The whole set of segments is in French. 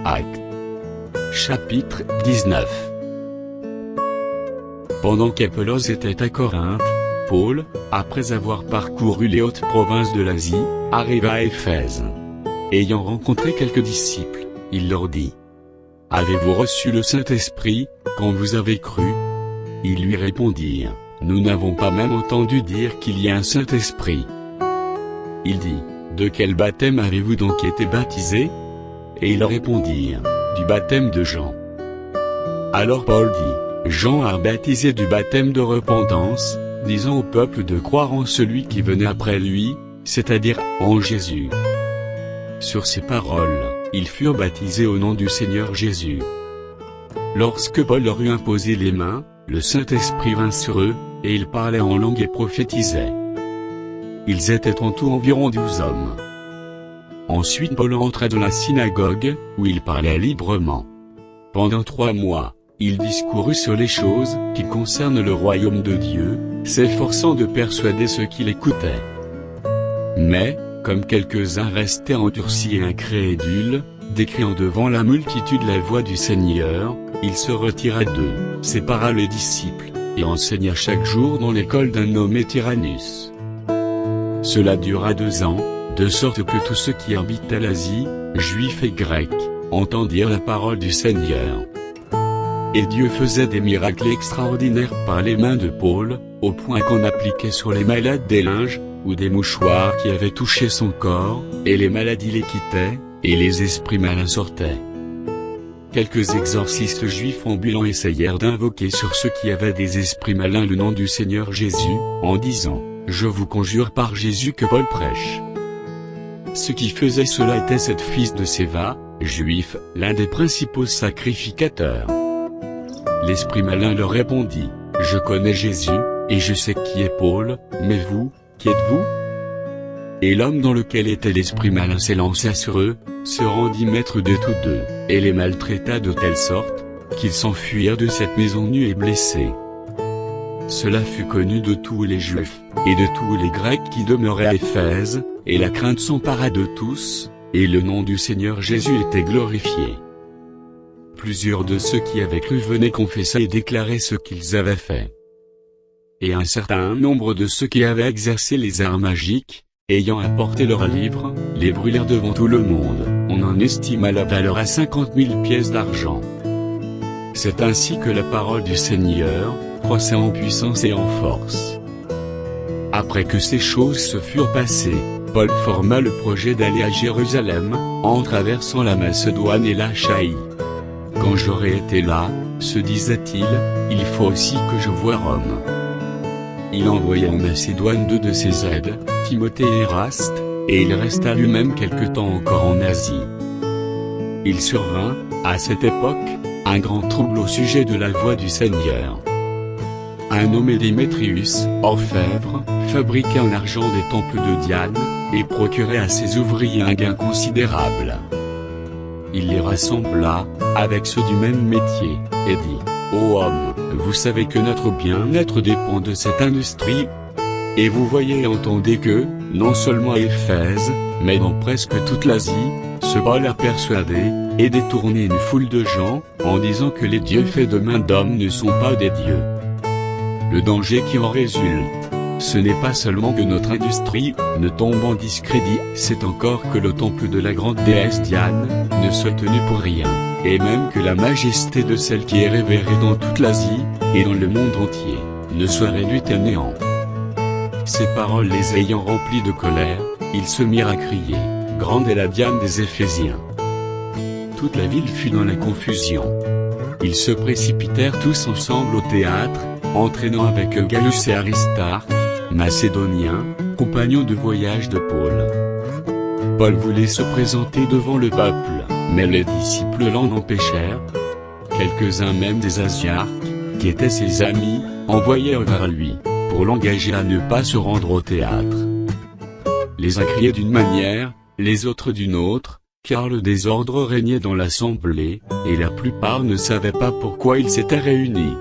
Actes. Chapitre 19. Pendant qu'Apollos était à Corinthe, Paul, après avoir parcouru les hautes provinces de l'Asie, arriva à Éphèse. Ayant rencontré quelques disciples, il leur dit: « Avez-vous reçu le Saint-Esprit, quand vous avez cru ?» Ils lui répondirent: « Nous n'avons pas même entendu dire qu'il y a un Saint-Esprit. » Il dit: « De quel baptême avez-vous donc été baptisés ?» Et ils répondirent: « Du baptême de Jean. » Alors Paul dit: « Jean a baptisé du baptême de repentance, disant au peuple de croire en celui qui venait après lui, c'est-à-dire en Jésus. » Sur ces paroles, ils furent baptisés au nom du Seigneur Jésus. Lorsque Paul leur eut imposé les mains, le Saint-Esprit vint sur eux, et ils parlaient en langue et prophétisaient. Ils étaient en tout environ 12 hommes. Ensuite Paul entra dans la synagogue, où il parlait librement. Pendant 3 mois, il discourut sur les choses qui concernent le royaume de Dieu, s'efforçant de persuader ceux qui l'écoutaient. Mais, comme quelques-uns restaient endurcis et incrédules, décriant devant la multitude la voix du Seigneur, il se retira d'eux, sépara les disciples, et enseigna chaque jour dans l'école d'un nommé Tyrannus. Cela dura 2 ans, de sorte que tous ceux qui habitaient l'Asie, juifs et grecs, entendirent la parole du Seigneur. Et Dieu faisait des miracles extraordinaires par les mains de Paul, au point qu'on appliquait sur les malades des linges, ou des mouchoirs qui avaient touché son corps, et les maladies les quittaient, et les esprits malins sortaient. Quelques exorcistes juifs ambulants essayèrent d'invoquer sur ceux qui avaient des esprits malins le nom du Seigneur Jésus, en disant: « Je vous conjure par Jésus que Paul prêche. » Ceux qui faisaient cela étaient 7 fils de Séva, juifs, l'un des principaux sacrificateurs. L'esprit malin leur répondit: « Je connais Jésus, et je sais qui est Paul, mais vous, qui êtes-vous » Et l'homme dans lequel était l'esprit malin s'élança sur eux, se rendit maître de tous deux, et les maltraita de telle sorte, qu'ils s'enfuirent de cette maison nus et blessés. Cela fut connu de tous les Juifs, et de tous les Grecs qui demeuraient à Éphèse, et la crainte s'empara de tous, et le nom du Seigneur Jésus était glorifié. Plusieurs de ceux qui avaient cru venaient confesser et déclarer ce qu'ils avaient fait. Et un certain nombre de ceux qui avaient exercé les arts magiques, ayant apporté leurs livres, les brûlèrent devant tout le monde. On en estima la valeur à 50 000 pièces d'argent. C'est ainsi que la parole du Seigneur croissait en puissance et en force. Après que ces choses se furent passées, Paul forma le projet d'aller à Jérusalem, en traversant la Macédoine et l'Achaïe. Quand j'aurai été là, se disait-il, il faut aussi que je voie Rome. Il envoya en Macédoine 2 de ses aides, Timothée et Éraste, et il resta lui-même quelque temps encore en Asie. Il survint, à cette époque, un grand trouble au sujet de la voix du Seigneur. Un nommé Démétrius, orfèvre, fabriquait en argent des temples de Diane, et procurait à ses ouvriers un gain considérable. Il les rassembla, avec ceux du même métier, et dit: « Ô homme, vous savez que notre bien-être dépend de cette industrie. Et vous voyez et entendez que, non seulement à Éphèse, mais dans presque toute l'Asie, ce Paul a persuadé, et détourné une foule de gens, en disant que les dieux faits de main d'hommes ne sont pas des dieux. Le danger qui en résulte, ce n'est pas seulement que notre industrie ne tombe en discrédit, c'est encore que le temple de la grande déesse Diane ne soit tenu pour rien, et même que la majesté de celle qui est révérée dans toute l'Asie, et dans le monde entier, ne soit réduite à néant. » Ces paroles les ayant remplis de colère, ils se mirent à crier: « Grande est la Diane des Éphésiens !» Toute la ville fut dans la confusion. Ils se précipitèrent tous ensemble au théâtre, entraînant avec eux Gallus et Aristarque, Macédoniens, compagnons de voyage de Paul. Paul voulait se présenter devant le peuple, mais les disciples l'en empêchèrent. Quelques-uns même des Asiarques, qui étaient ses amis, envoyèrent vers lui, pour l'engager à ne pas se rendre au théâtre. Les uns criaient d'une manière, les autres d'une autre, car le désordre régnait dans l'assemblée, et la plupart ne savaient pas pourquoi ils s'étaient réunis.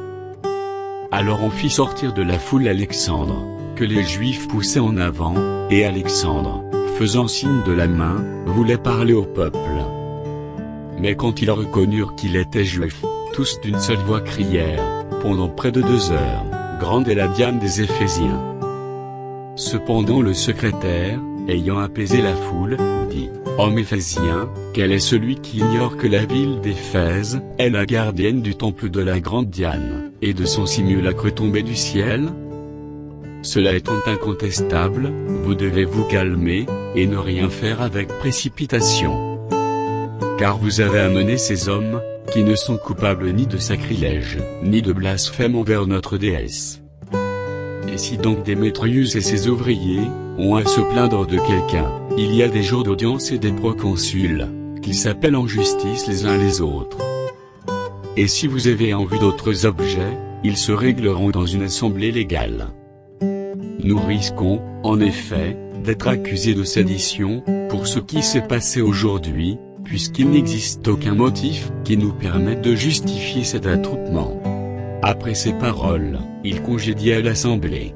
Alors on fit sortir de la foule Alexandre, que les Juifs poussaient en avant, et Alexandre, faisant signe de la main, voulait parler au peuple. Mais quand ils reconnurent qu'il était juif, tous d'une seule voix crièrent, pendant près de 2 heures, « Grande est la Diane des Éphésiens !» Cependant le secrétaire, ayant apaisé la foule, dit, « Homme éphésien, quel est celui qui ignore que la ville d'Éphèse est la gardienne du temple de la grande Diane, et de son simulacre tombé du ciel ? Cela étant incontestable, vous devez vous calmer, et ne rien faire avec précipitation. Car vous avez amené ces hommes, qui ne sont coupables ni de sacrilège, ni de blasphème envers notre déesse. Et si donc Démétrius et ses ouvriers ont à se plaindre de quelqu'un, il y a des jours d'audience et des proconsuls, qui s'appellent en justice les uns les autres. Et si vous avez en vue d'autres objets, ils se régleront dans une assemblée légale. Nous risquons, en effet, d'être accusés de sédition, pour ce qui s'est passé aujourd'hui, puisqu'il n'existe aucun motif qui nous permette de justifier cet attroupement. » Après ces paroles, il congédia l'assemblée.